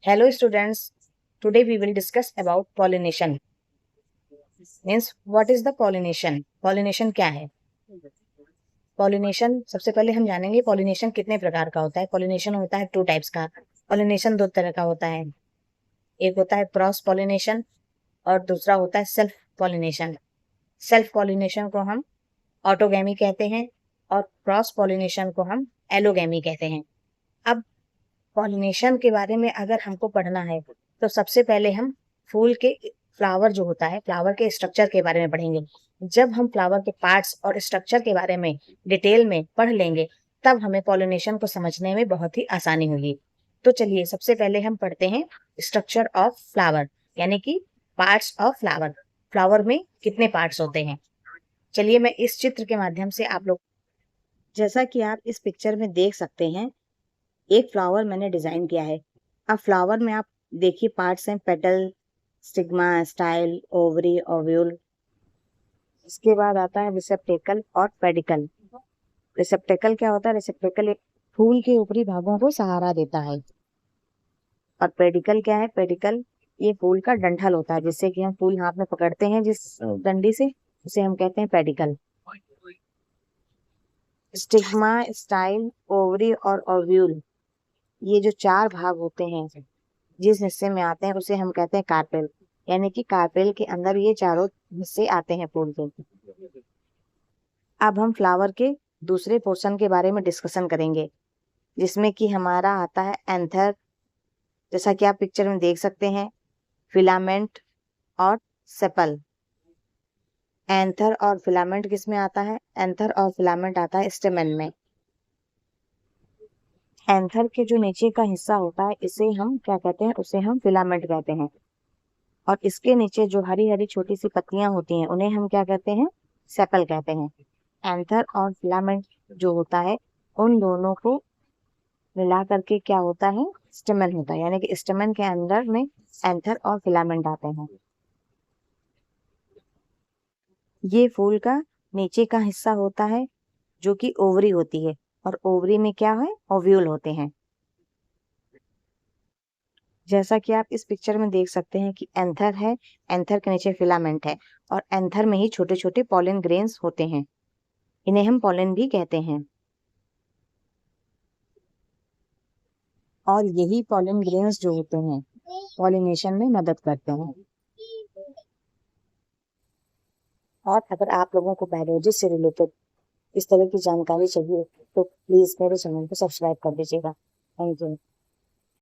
Hello students, today we will discuss about pollination. Means what is the pollination? Pollination क्या है? Pollination सबसे पहले हम जानेंगे pollination कितने प्रकार का होता है. Pollination होता है 2 टाइप्स का. Pollination 2 तरह का होता है. एक होता है क्रॉस pollination और दूसरा होता है सेल्फ pollination. सेल्फ pollination को हम ऑटोगैमी कहते हैं और क्रॉस pollination को हम एलोगैमी कहते हैं. अब पॉलिनेशन के बारे में अगर हमको पढ़ना है तो सबसे पहले हम फूल के फ्लावर जो होता है, फ्लावर के स्ट्रक्चर के बारे में पढ़ेंगे. जब हम फ्लावर के पार्ट्स और स्ट्रक्चर के बारे में डिटेल में पढ़ लेंगे तब हमें पॉलिनेशन को समझने में बहुत ही आसानी होगी. तो चलिए सबसे पहले हम पढ़ते हैं स्ट्रक्चर ऑफ फ्लावर, यानी कि पार्ट्स ऑफ फ्लावर. फ्लावर में कितने पार्ट्स होते हैं? चलिए मैं इस चित्र के माध्यम से आप लोग, जैसा कि आप इस पिक्चर में देख सकते हैं, एक फ्लावर मैंने डिजाइन किया है. अब फ्लावर में आप देखिए पार्ट्स हैं, petal, stigma, style, ovary, ovule. इसके बाद आता है रिसेप्टेकल और पेडिकल. रिसेप्टेकल क्या होता है? रिसेप्टेकल एक फूल के ऊपरी भागों को सहारा देता है. और पेडिकल क्या है? पेडिकल ये फूल का डंठल होता है, जिससे कि हम फूल हाथ में पकड़ते हैं जिस डंडी से, उसे हम कहते हैं पेडिकल. स्टिग्मा, स्टाइल, ओवरी और ओव्यूल, ये जो 4 भाग होते हैं जिस हिस्से में आते हैं उसे हम कहते हैं कार्पेल. यानी कि कार्पेल के अंदर ये चारों हिस्से आते हैं फूल के. अब हम फ्लावर के दूसरे पोर्शन के बारे में डिस्कशन करेंगे, जिसमें कि हमारा आता है एंथर. जैसा कि आप पिक्चर में देख सकते हैं, फिलामेंट और सेपल. एंथर और फिलामेंट किस में आता है? एंथर और फिलामेंट आता है स्टेमन में. एंथर के जो नीचे का हिस्सा होता है इसे हम क्या कहते हैं? उसे हम फिलामेंट कहते हैं. और इसके नीचे जो हरी हरी छोटी सी पत्तियां होती हैं उन्हें हम क्या कहते हैं? सेपल कहते हैं. एंथर और फिलामेंट जो होता है उन दोनों को मिला करके क्या होता है? स्टेमन होता है. यानी कि स्टेमन के अंदर में एंथर और फिलामेंट आते हैं. ये फूल का नीचे का हिस्सा होता है जो कि ओवरी होती है, और ओवरी में क्या है? ओव्यूल होते हैं. जैसा कि आप इस पिक्चर में देख सकते हैं कि एंथर है, एंथर के नीचे फिलामेंट है, और एंथर में ही छोटे छोटे पॉलन ग्रेन्स होते हैं. इन्हें हम पॉलन भी कहते हैं. और यही पॉलन ग्रेन्स जो होते हैं पॉलिनेशन में मदद करते हैं. और अगर आप लोगों को बायोलॉजी से रिलेटेड इस तरह की जानकारी चाहिए तो प्लीज मेरे चैनल को सब्सक्राइब कर दीजिएगा. Thank you.